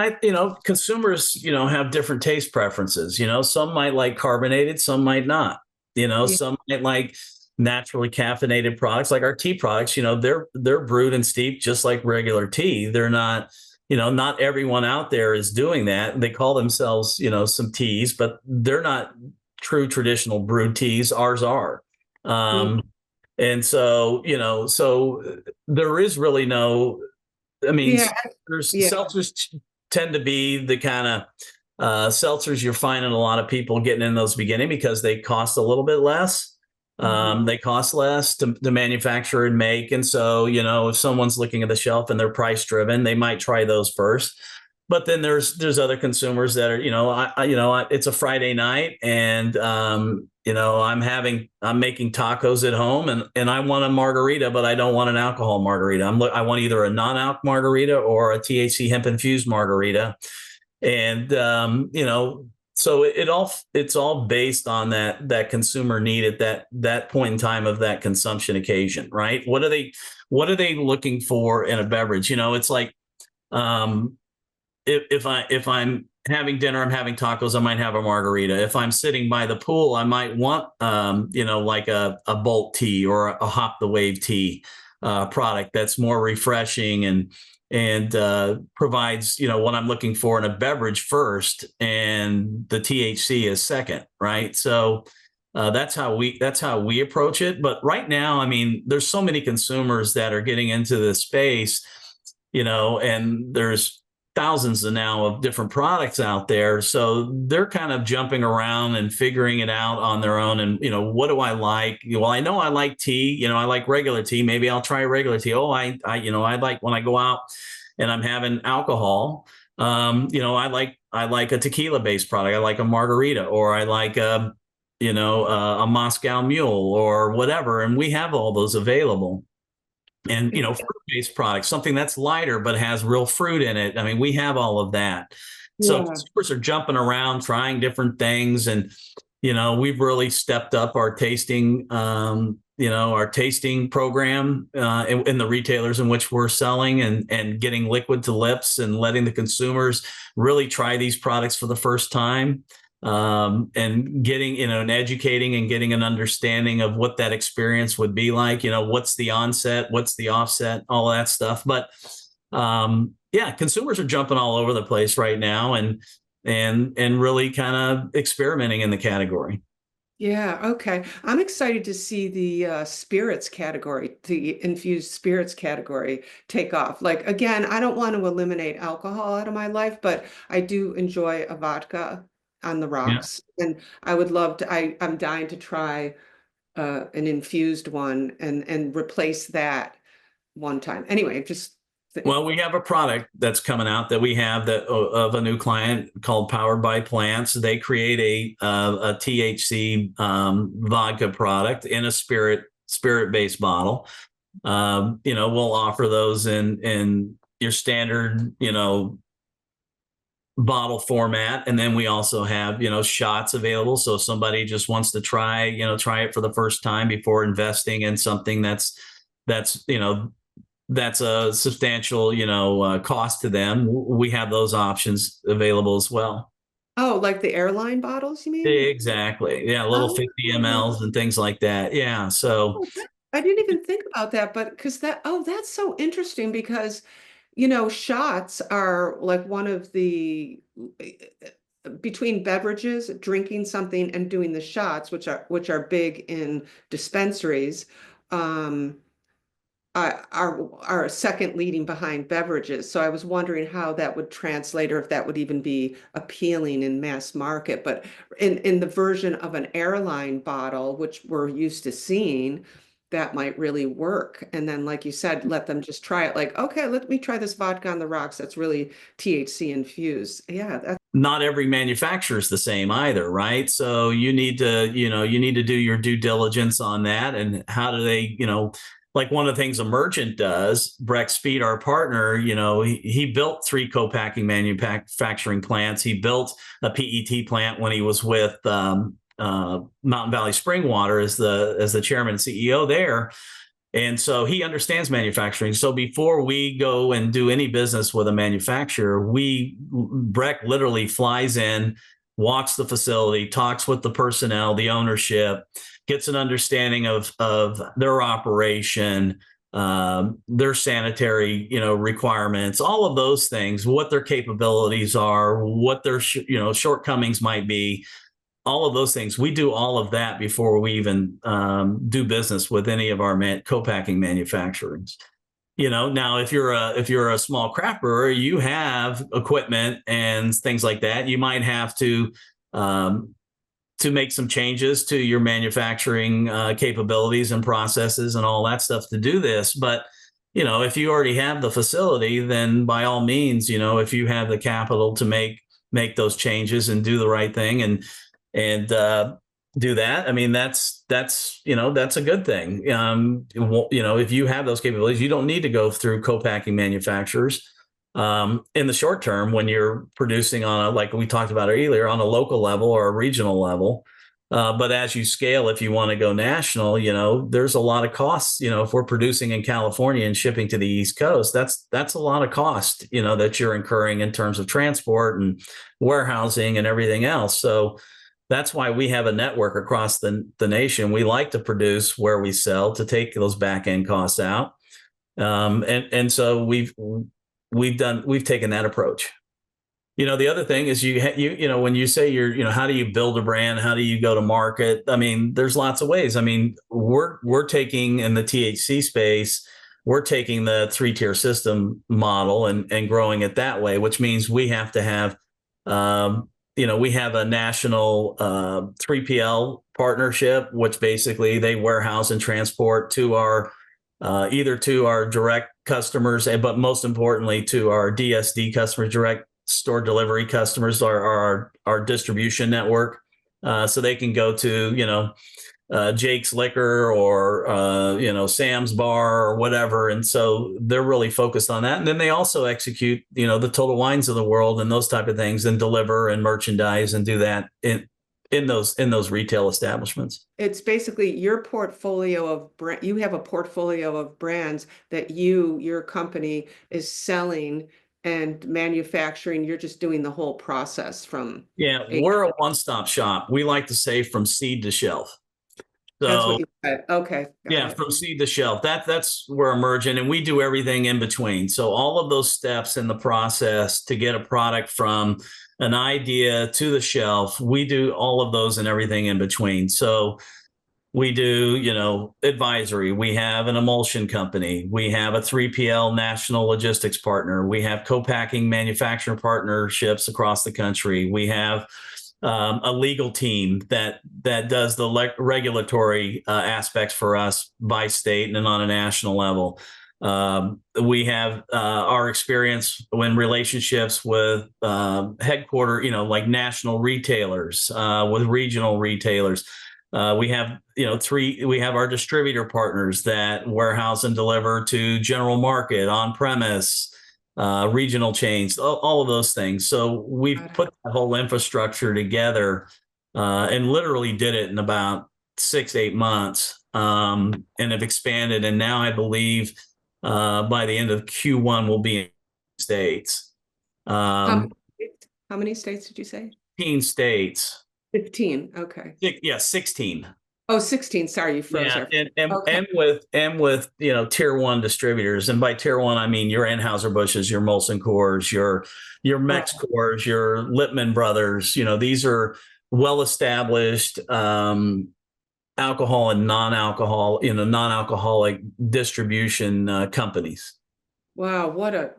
consumers, have different taste preferences. Some might like carbonated, some might not. yeah, Some might like naturally caffeinated products, like our tea products. They're brewed and steeped just like regular tea. They're not, not everyone out there is doing that. They call themselves, some teas, but they're not true traditional brewed teas. Ours are. mm, Um, and so there is really no. I mean, yeah, yeah. seltzers tend to be the kind of seltzers you're finding a lot of people getting in those beginning because they cost a little bit less. Mhm. They cost less to manufacture and make. And so, if someone's looking at the shelf and they're price driven, they might try those first. But then there's other consumers that are, it's a Friday night and, I'm making tacos at home and I want a margarita, but I don't want an alcohol margarita. I want either a non-alc margarita or a THC hemp-infused margarita. And, so it's all based on that consumer need at that point in time of that consumption occasion, right? What are they looking for in a beverage? It's like, um, if I'm having dinner, I'm having tacos, I might have a margarita. If I'm sitting by the pool, I might want like a Bolt tea or a Hop the Wave tea product that's more refreshing and provides what I'm looking for in a beverage first, and the THC is second, right? So that's how we approach it. But right now, I mean, there's so many consumers that are getting into this space, and there's thousands now of different products out there. So they're kind of jumping around and figuring it out on their own. And, what do I like? Well, I know I like tea, I like regular tea. Maybe I'll try regular tea. Oh, I like when I go out and I'm having alcohol. I like a tequila based product. I like a margarita, or I like a Moscow Mule or whatever. And we have all those available. And fruit-based products, something that's lighter but has real fruit in it. I mean, we have all of that. So Yeah. consumers are jumping around, trying different things, and we've really stepped up our tasting program in the retailers in which we're selling, and getting liquid to lips and letting the consumers really try these products for the first time, and getting, and educating and getting an understanding of what that experience would be like. What's the onset, what's the offset, all of that stuff. But yeah, consumers are jumping all over the place right now, and really kind of experimenting in the category. Yeah, okay. I'm excited to see the spirits category, the infused spirits category take off. Like, again, I don't want to eliminate alcohol out of my life, but I do enjoy a vodka on the Yeah. rocks. And I would love to, I'm dying to try an infused one and replace that one time. Anyway, just Well, we have a product that's coming out that we have that of a new client called Powered by Plants. They create a THC vodka product in a spirit based bottle. We'll offer those in your standard bottle format, and then we also have shots available. So if somebody just wants to try it for the first time before investing in something that's that's a substantial, cost to them. We have those options available as well. Oh, like the airline bottles, you mean? Exactly. Yeah, little 50 Oh. mLs and things like that. Yeah. So, Oh, I didn't even think about that, but because that's so interesting because, shots are like one of the between beverages, drinking something and doing the shots, which are big in dispensaries. Um, are second leading behind beverages. So I was wondering how that would translate or if that would even be appealing in mass market. But in the version of an airline bottle, which we're used to seeing, that might really work. And then, like you said, let them just try it. Like, okay, let me try this vodka on the rocks. That's really THC infused. Yeah, that's not every manufacturer is the same either, right? So you need to, do your due diligence on that. And how do they, like one of the things Emergent does, Breck Speed, our partner, he built 3 co-packing manufacturing plants. He built a PET plant when he was with Mountain Valley Spring Water as the chairman and CEO there. And so he understands manufacturing. So before we go and do any business with a manufacturer, Breck literally flies in, walks the facility, talks with the personnel, the ownership, gets an understanding of their operation, their sanitary, requirements, all of those things, what their capabilities are, what their shortcomings might be. All of those things. We do all of that before we even do business with any of our co-packing manufacturers. Now if you're a small craft brewer, you have equipment and things like that. You might have to make some changes to your manufacturing capabilities and processes and all that stuff to do this. But if you already have the facility, then by all means, if you have the capital to make those changes and do the right thing and do that. I mean, that's a good thing. If you have those capabilities, you don't need to go through co-packing manufacturers in the short term when you're producing like we talked about earlier, on a local level or a regional level. But as you scale, if you want to go national, there's a lot of costs. If we're producing in California and shipping to the East Coast, that's a lot of cost, that you're incurring in terms of transport and warehousing and everything else. So that's why we have a network across the nation. We like to produce where we sell to take those back end costs out, and so we've taken that approach. The other thing is when you say how do you build a brand, how do you go to market? I mean, there's lots of ways. I mean, we're taking in the THC space, we're taking the 3-tier system model and growing it that way, which means we have to have we have a national 3PL partnership, which basically they warehouse and transport to our either to our direct customers, but most importantly to our DSD customers, direct store delivery customers, our distribution network, so they can go to Jake's Liquor or Sam's Bar or whatever, and so they're really focused on that. And then they also execute the Total Wines of the world and those type of things, and deliver and merchandise and do that in those retail establishments. It's basically your portfolio of brand. You have a portfolio of brands that your company is selling and manufacturing. You're just doing the whole process from. We're a one-stop shop. We like to say from seed to shelf. So, that's what you said. Okay. From seed to shelf. That's where Emergent, and we do everything in between. So all of those steps in the process to get a product from an idea to the shelf, we do all of those and everything in between. So we do, advisory. We have an emulsion company. We have a 3PL national logistics partner. We have co-packing manufacturer partnerships across the country. We have a legal team that does the regulatory aspects for us by state and on a national level. We have our experience when relationships with headquarter, like national retailers, with regional retailers. We have, we have our distributor partners that warehouse and deliver to general market, on premise, regional chains, all of those things. So we've put the whole infrastructure together and literally did it in about 6-8 months, and have expanded. And now I believe by the end of Q1 will be in states. How how many states did you say? 15 states. 15. Okay. Yeah, 16. Oh, 16. Sorry, you froze Yeah, there. and Okay. with tier one distributors, and by tier one I mean your Anheuser-Busch's, your Molson Coors, your Right. Mex Coors, your Lippmann Brothers. These are well established alcohol and non-alcoholic distribution companies. Wow, what a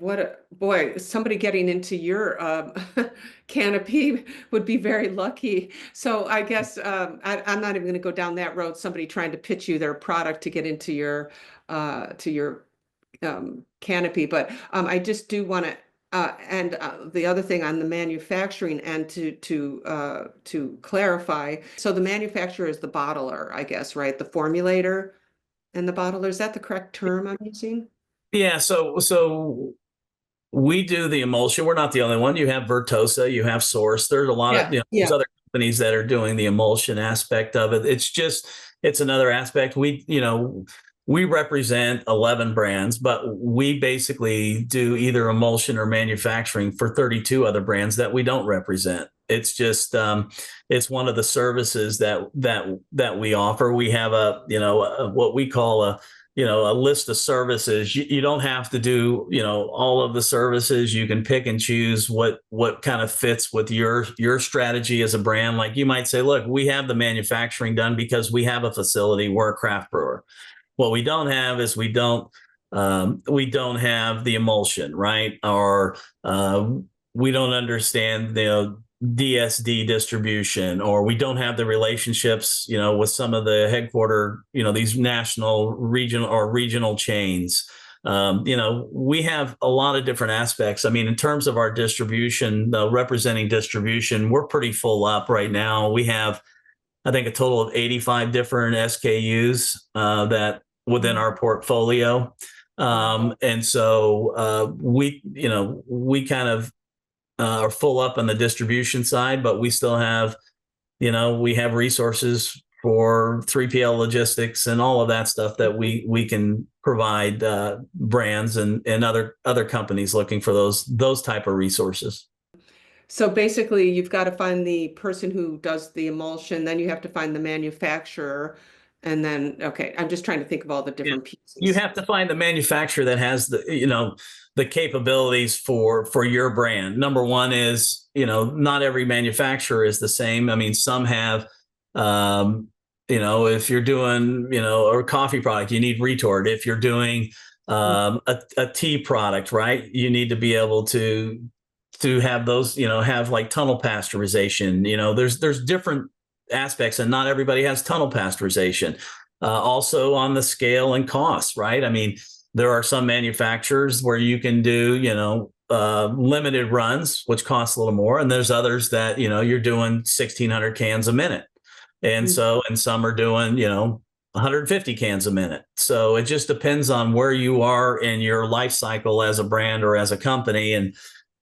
boy, somebody getting into your canopy would be very lucky. So I guess I'm not even going to go down that road. Somebody trying to pitch you their product to get into your canopy, but I just do want to. And the other thing on the manufacturing and to clarify, so the manufacturer is the bottler, I guess, right? The formulator and the bottler. Is that the correct term I'm using? Yeah, so we do the emulsion. We're not the only one. You have Vertosa, you have Source. There's a lot of Yeah, there's yeah. other companies that are doing the emulsion aspect of it. It's another aspect. We represent 11 brands, but we basically do either emulsion or manufacturing for 32 other brands that we don't represent. It's just it's one of the services that we offer. We have what we call a list of services. You don't have to do all of the services. You can pick and choose what kind of fits with your strategy as a brand. Like you might say, look, we have the manufacturing done because we have a facility. We're a craft brewer. What we don't have is we don't have the emulsion, right? Or we don't understand DSD distribution, or we don't have the relationships, with some of the headquarter, these national, regional chains. We have a lot of different aspects. I mean, in terms of our distribution, representing distribution, we're pretty full up right now. We have, I think, a total of 85 different SKUs that within our portfolio. And so we kind of are full up on the distribution side, but we still have, we have resources for 3PL logistics and all of that stuff that we can provide brands and other companies looking for those type of resources. So basically, you've got to find the person who does the emulsion, then you have to find the manufacturer, and then, okay, I'm just trying to think of all the different You pieces. have to find the manufacturer that has the capabilities for your brand. Number one is, not every manufacturer is the same. I mean, some have, if you're doing, a coffee product, you need retort. If you're doing a tea product, right, you need to be able to have those, have like tunnel pasteurization. There's different aspects, and not everybody has tunnel pasteurization. Also on the scale and costs, right? I mean, there are some manufacturers where you can do, limited runs, which costs a little more. And there's others that, you're doing 1,600 cans a minute. And and some are doing, 150 cans a minute. So it just depends on where you are in your life cycle as a brand or as a company, and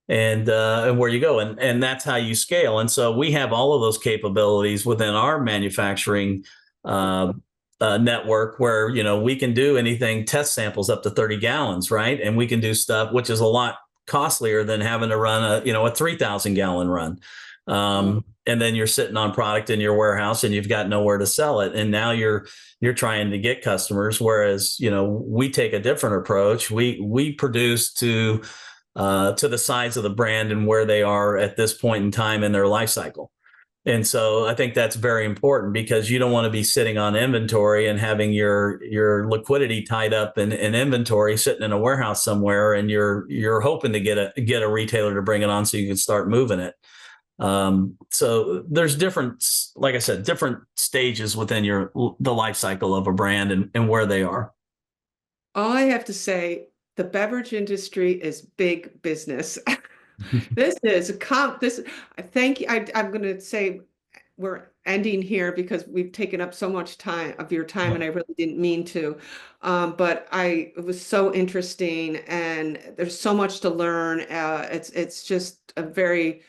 where you go. And that's how you scale. And so we have all of those capabilities within our manufacturing network, where we can do anything, test samples up to 30 gallons, right? And we can do stuff which is a lot costlier than having to run a 3,000 gallon run. And then you're sitting on product in your warehouse and you've got nowhere to sell it, and now you're trying to get customers. Whereas we take a different approach. We produce to the size of the brand and where they are at this point in time in their life cycle. And so I think that's very important, because you don't want to be sitting on inventory and having your liquidity tied up in inventory sitting in a warehouse somewhere, and you're hoping to get a retailer to bring it on so you can start moving it. So there's different, like I said, different stages within the life cycle of a brand and where they are. All I have to say, the beverage industry is big business. This is thank you. I'm going to say we're ending here because we've taken up so much time of your time, and I really didn't mean to. But it was so interesting, and there's so much to learn. It's just a very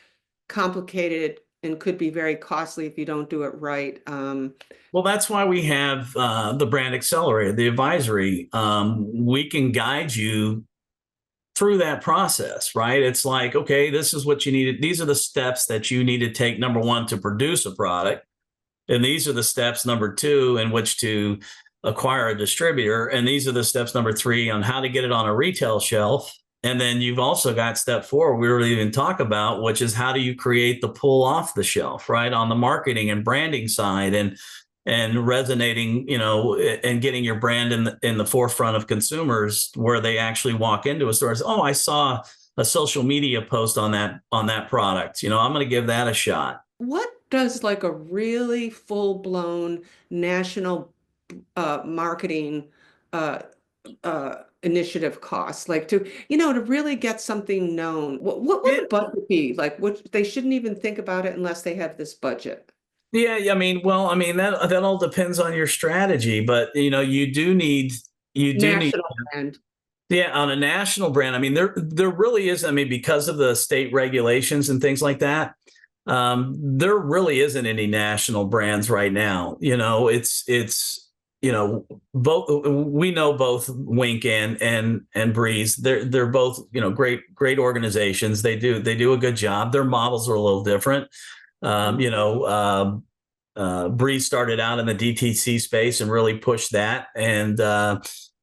complicated and could be very costly if you don't do it right. Well, that's why we have the brand accelerator, the advisory. We can guide you through that process, right? It's like, okay, this is what you need. These are the steps that you need to take, number one, to produce a product. And these are the steps, number two, in which to acquire a distributor. And these are the steps, number three, on how to get it on a retail shelf. And then you've also got step four, we really even talk about, which is how do you create the pull off the shelf, right? On the marketing and branding side, and resonating, and getting your brand in the forefront of consumers, where they actually walk into a store and say, oh, I saw a social media post on that product. I'm going to give that a shot. What does like a really full-blown national marketing initiative cost, like to really get something known? What would the budget be like? What, they shouldn't even think about it unless they have this budget. Yeah, that all depends on your strategy, but you do need National brand. Yeah, on a national brand. There really is, because of the state regulations and things like that, there really isn't any national brands right now. Both, we know both Wink and Breeze. They're both, great organizations. They do a good job. Their models are a little different. Breeze started out in the DTC space and really pushed that. And,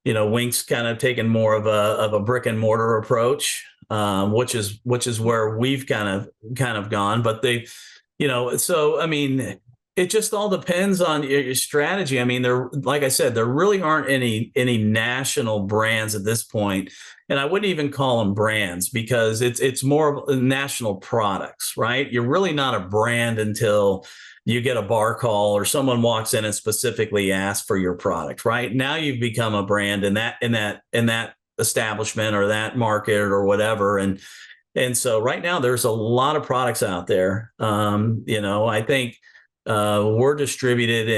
Wink's kind of taken more of a brick and mortar approach, which is where we've kind of gone. But they, it just all depends on your strategy. Like I said, there really aren't any national brands at this point. And I wouldn't even call them brands, because it's more national products, right? You're really not a brand until you get a bar call or someone walks in and specifically asks for your product, right? Now you've become a brand in that establishment or that market or whatever. And so right now there's a lot of products out there. I think we're distributed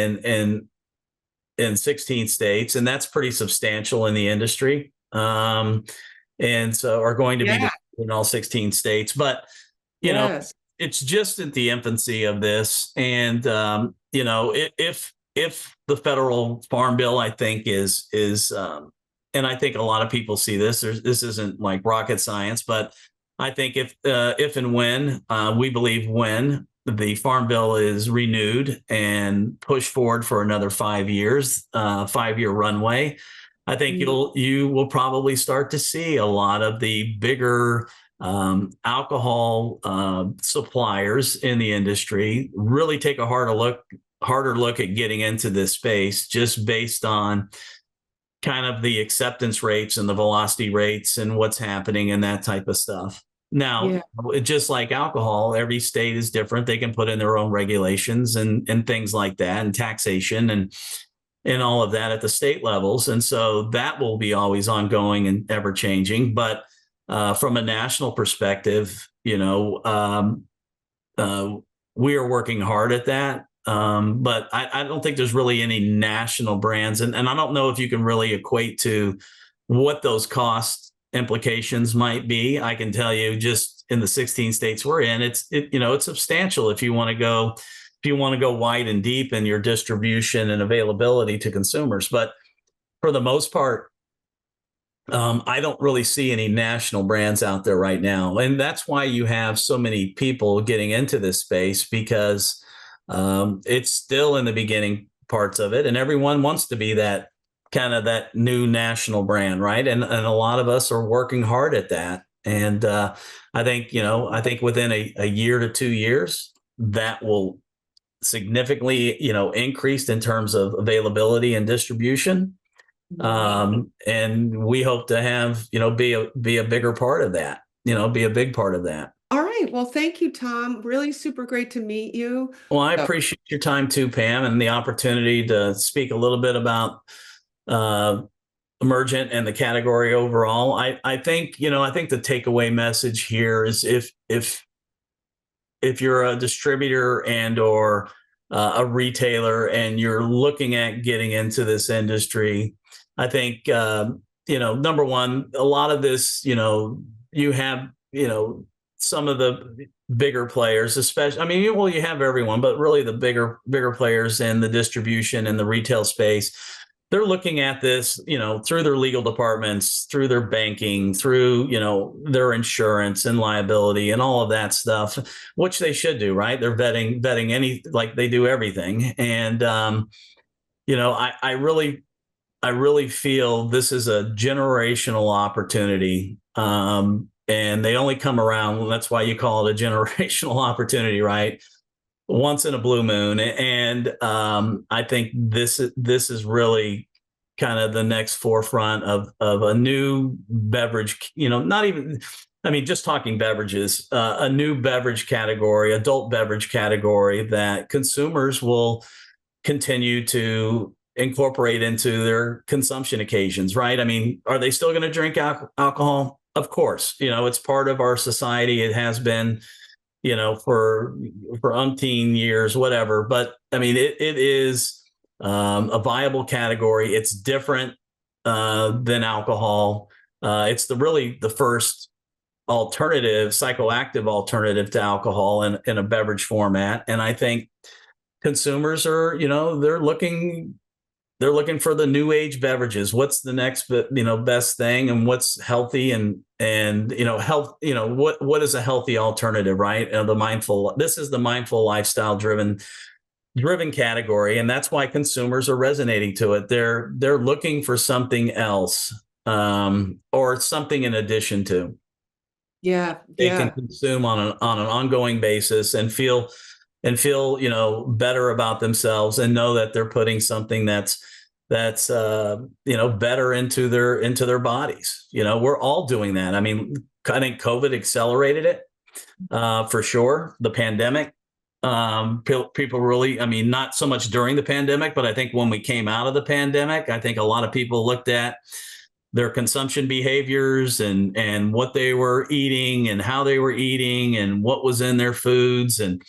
in 16 states, and that's pretty substantial in the industry. And so are going to be in all 16 states, but it's just at the infancy of this. And if the federal farm bill, I think is and I think a lot of people see this, this isn't like rocket science, but I think if and when we believe when the farm bill is renewed and pushed forward for another 5 years, 5-year runway, I think you will probably start to see a lot of the bigger alcohol suppliers in the industry really take a harder look at getting into this space, just based on kind of the acceptance rates and the velocity rates and what's happening and that type of stuff. Now, just like alcohol, every state is different. They can put in their own regulations and things like that, and taxation and all of that at the state levels. And so that will be always ongoing and ever changing. But from a national perspective, we are working hard at that. But I don't think there's really any national brands. And I don't know if you can really equate to what those cost implications might be. I can tell you, just in the 16 states we're in, it's substantial if you want to go wide and deep in your distribution and availability to consumers. But for the most part, I don't really see any national brands out there right now. And that's why you have so many people getting into this space, because it's still in the beginning parts of it, and everyone wants to be that new national brand, right? And a lot of us are working hard at that. And I think within a year to 2 years, that will significantly, increased in terms of availability and distribution. And we hope to have, be a bigger part of that, be a big part of that. All right. Well, thank you, Tom. Really super great to meet you. Well, I appreciate your time too, Pam, and the opportunity to speak a little bit about Emergent and the category overall. I think the takeaway message here is if you're a distributor and or a retailer and you're looking at getting into this industry, I think, number one, a lot of this, you have, some of the bigger players, especially, I mean, well, you have everyone, but really the bigger players in the distribution and the retail space, they're looking at this, through their legal departments, through their banking, through, their insurance and liability and all of that stuff, which they should do, right? They're vetting like they do everything. And, I really feel this is a generational opportunity. And they only come around. That's why you call it a generational opportunity, right? Once in a blue moon. And I think this is really kind of the next forefront of a new beverage, not even, I mean, just talking beverages, a new beverage category, adult beverage category that consumers will continue to incorporate into their consumption occasions, right? I mean, are they still going to drink alcohol? Of course, it's part of our society. It has been, for umpteen years, whatever. But I mean, it is a viable category. It's different than alcohol. It's really the first psychoactive alternative to alcohol in a beverage format. And I think consumers are, they're looking for the new age beverages. What's the next, best thing, and what's healthy and health. What is a healthy alternative, right? This is the mindful lifestyle driven category, and that's why consumers are resonating to it. They're looking for something else, or something in addition to. They can consume on an ongoing basis and feel better about themselves, and know that they're putting something that's better into their bodies. We're all doing that. I mean, I think COVID accelerated it for sure. The pandemic, people really, I mean, not so much during the pandemic, but I think when we came out of the pandemic, I think a lot of people looked at their consumption behaviors and what they were eating and how they were eating and what was in their foods, and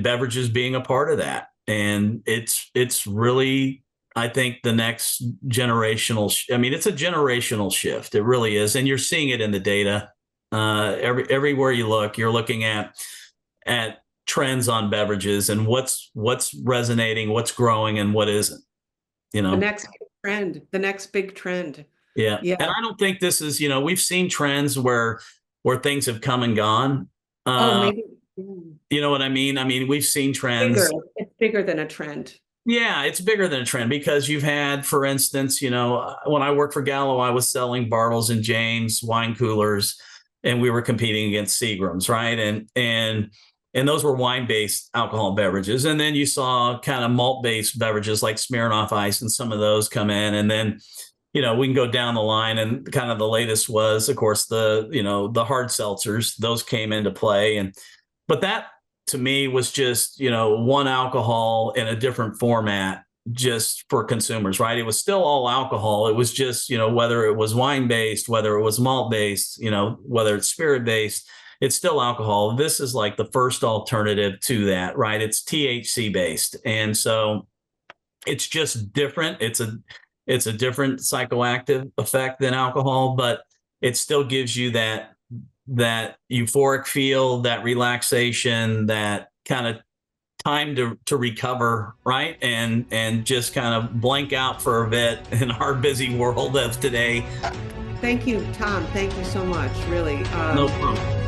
beverages being a part of that. And it's really, I think, the next generational, it's a generational shift. It really is. And you're seeing it in the data. Everywhere you look, you're looking at trends on beverages and what's resonating, what's growing, and what isn't, The next big trend. Yeah. And I don't think this is, we've seen trends where things have come and gone. Maybe. You know what I mean? I mean, we've seen trends. It's bigger than a trend. Yeah, it's bigger than a trend, because you've had, for instance, when I worked for Gallo, I was selling Bartles and James wine coolers, and we were competing against Seagram's, right? And those were wine-based alcohol beverages. And then you saw kind of malt-based beverages like Smirnoff Ice and some of those come in. And then, we can go down the line, and kind of the latest was, of course, the hard seltzers. Those came into play. But that, to me, was just, one alcohol in a different format just for consumers, right? It was still all alcohol. It was just, whether it was wine-based, whether it was malt-based, whether it's spirit-based, it's still alcohol. This is like the first alternative to that, right? It's THC-based. And so it's just different. It's a different psychoactive effect than alcohol, but it still gives you that euphoric feel, that relaxation, that kind of time to recover, right? And just kind of blank out for a bit in our busy world of today. Thank you, Tom. Thank you so much. Really. No problem.